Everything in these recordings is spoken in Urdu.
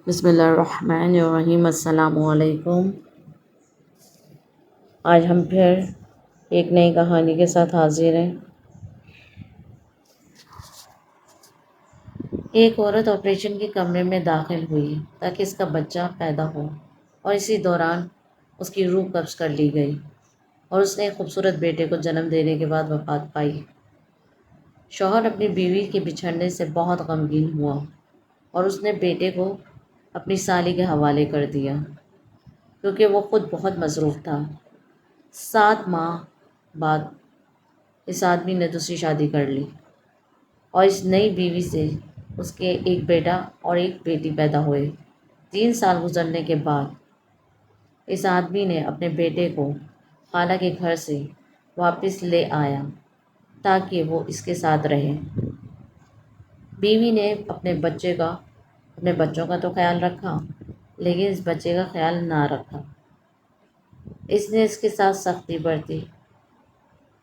بسم اللہ الرحمن الرحیم۔ السلام علیکم۔ آج ہم پھر ایک نئی کہانی کے ساتھ حاضر ہیں۔ ایک عورت آپریشن کے کمرے میں داخل ہوئی تاکہ اس کا بچہ پیدا ہو، اور اسی دوران اس کی روح قبض کر لی گئی اور اس نے ایک خوبصورت بیٹے کو جنم دینے کے بعد وفات پائی۔ شوہر اپنی بیوی کے بچھڑنے سے بہت غمگین ہوا اور اس نے بیٹے کو اپنی سالی کے حوالے کر دیا کیونکہ وہ خود بہت مصروف تھا۔ 7 ماہ بعد اس آدمی نے دوسری شادی کر لی اور اس نئی بیوی سے اس کے ایک بیٹا اور ایک بیٹی پیدا ہوئے۔ 3 سال گزرنے کے بعد اس آدمی نے اپنے بیٹے کو خالہ کے گھر سے واپس لے آیا تاکہ وہ اس کے ساتھ رہے۔ بیوی نے اپنے بچوں کا تو خیال رکھا، لیکن اس بچے کا خیال نہ رکھا۔ اس نے اس کے ساتھ سختی برتی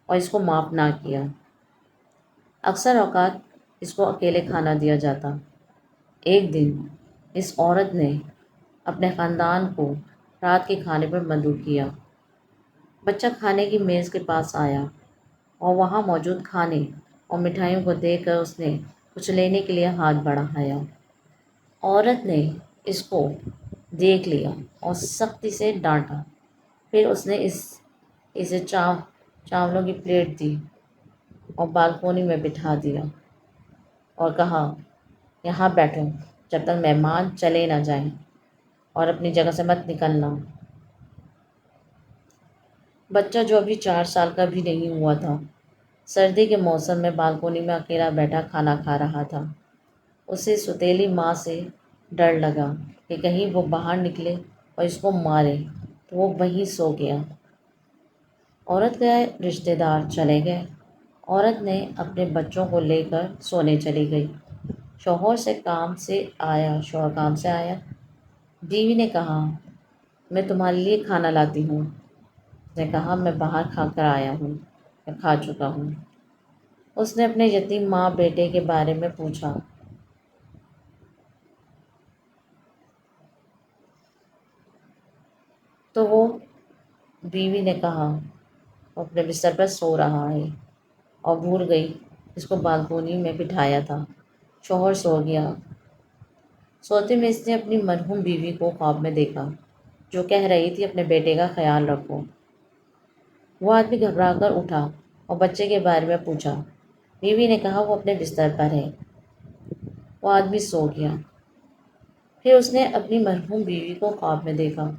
اور اس کو معاف نہ کیا۔ اکثر اوقات اس کو اکیلے کھانا دیا جاتا۔ ایک دن اس عورت نے اپنے خاندان کو رات کے کھانے پر مدعو کیا۔ بچہ کھانے کی میز کے پاس آیا اور وہاں موجود کھانے اور مٹھائیوں کو دیکھ کر اس نے کچھ لینے کے لیے ہاتھ بڑھایا۔ عورت نے اس کو دیکھ لیا اور سختی سے ڈانٹا۔ پھر اس نے اسے چاولوں کی پلیٹ دی اور بالکونی میں بٹھا دیا اور کہا، یہاں بیٹھو جب تک مہمان چلے نہ جائیں اور اپنی جگہ سے مت نکلنا۔ بچہ جو ابھی 4 سال کا بھی نہیں ہوا تھا، سردی کے موسم میں بالکونی میں اکیلا بیٹھا کھانا کھا رہا تھا۔ اسے سوتیلی ماں سے ڈر لگا کہ کہیں وہ باہر نکلے اور اس کو مارے، تو وہ وہیں سو گیا۔ عورت کے رشتہ دار چلے گئے۔ عورت نے اپنے بچوں کو لے کر سونے چلی گئی۔ شوہر کام سے آیا۔ بیوی نے کہا، میں تمہارے لیے کھانا لاتی ہوں۔ اس نے کہا، میں باہر کھا چکا ہوں۔ اس نے اپنے یتیم ماں بیٹے کے بارے میں پوچھا تو وہ بیوی نے کہا وہ اپنے بستر پر سو رہا ہے اور بھول گئی اس کو بالکونی میں بٹھایا تھا۔ شوہر سو گیا۔ سوتے میں اس نے اپنی مرحوم بیوی کو خواب میں دیکھا جو کہہ رہی تھی، اپنے بیٹے کا خیال رکھو۔ وہ آدمی گھبرا کر اٹھا اور بچے کے بارے میں پوچھا۔ بیوی نے کہا، وہ اپنے بستر پر ہے۔ وہ آدمی سو گیا۔ پھر اس نے اپنی مرحوم بیوی کو خواب میں دیکھا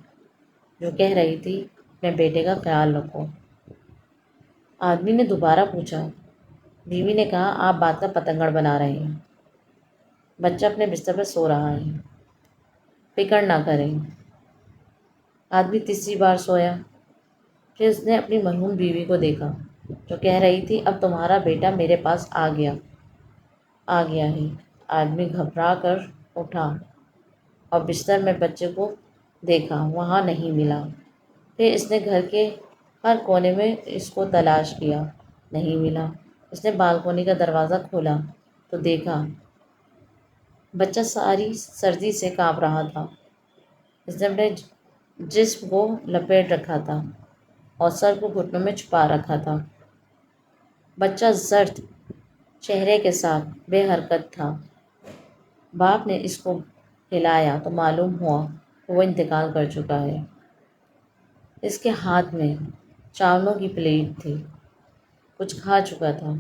جو کہہ رہی تھی، اپنے بیٹے کا خیال رکھو۔ آدمی نے دوبارہ پوچھا۔ بیوی نے کہا، آپ بات کا پتنگڑ بنا رہے ہیں۔ بچہ اپنے بستر پر سو رہا ہے، فکر نہ کریں۔ آدمی تیسری بار سویا۔ پھر اس نے اپنی مرحوم بیوی کو دیکھا جو کہہ رہی تھی، اب تمہارا بیٹا میرے پاس آ گیا ہے۔ آدمی گھبرا کر اٹھا اور بستر میں بچے کو دیکھا، وہاں نہیں ملا۔ پھر اس نے گھر کے ہر کونے میں اس کو تلاش کیا، نہیں ملا۔ اس نے بالکونی کا دروازہ کھولا تو دیکھا بچہ ساری سردی سے کانپ رہا تھا۔ اس نے اپنے جسم کو لپیٹ رکھا تھا اور سر کو گھٹنوں میں چھپا رکھا تھا۔ بچہ زرد چہرے کے ساتھ بے حرکت تھا۔ باپ نے اس کو ہلایا تو معلوم ہوا کہ وہ انتقال کر چکا ہے۔ اس کے ہاتھ میں چاولوں کی پلیٹ تھی، کچھ کھا چکا تھا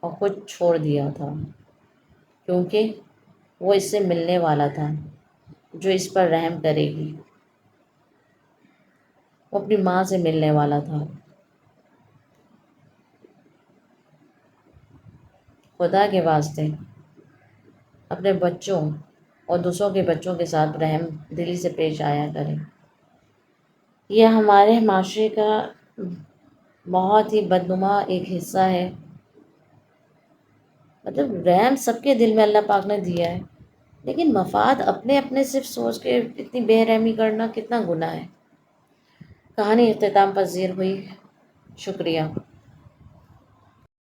اور کچھ چھوڑ دیا تھا کیونکہ وہ اس سے ملنے والا تھا جو اس پر رحم کرے گی۔ وہ اپنی ماں سے ملنے والا تھا۔ خدا کے واسطے اپنے بچوں اور دوسروں کے بچوں کے ساتھ رحم دلی سے پیش آیا کریں۔ یہ ہمارے معاشرے کا بہت ہی بدنما ایک حصہ ہے۔ رحم سب کے دل میں اللہ پاک نے دیا ہے، لیکن مفاد اپنے صرف سوچ کے اتنی بے رحمی کرنا کتنا گناہ ہے۔ کہانی اختتام پذیر ہوئی۔ شکریہ۔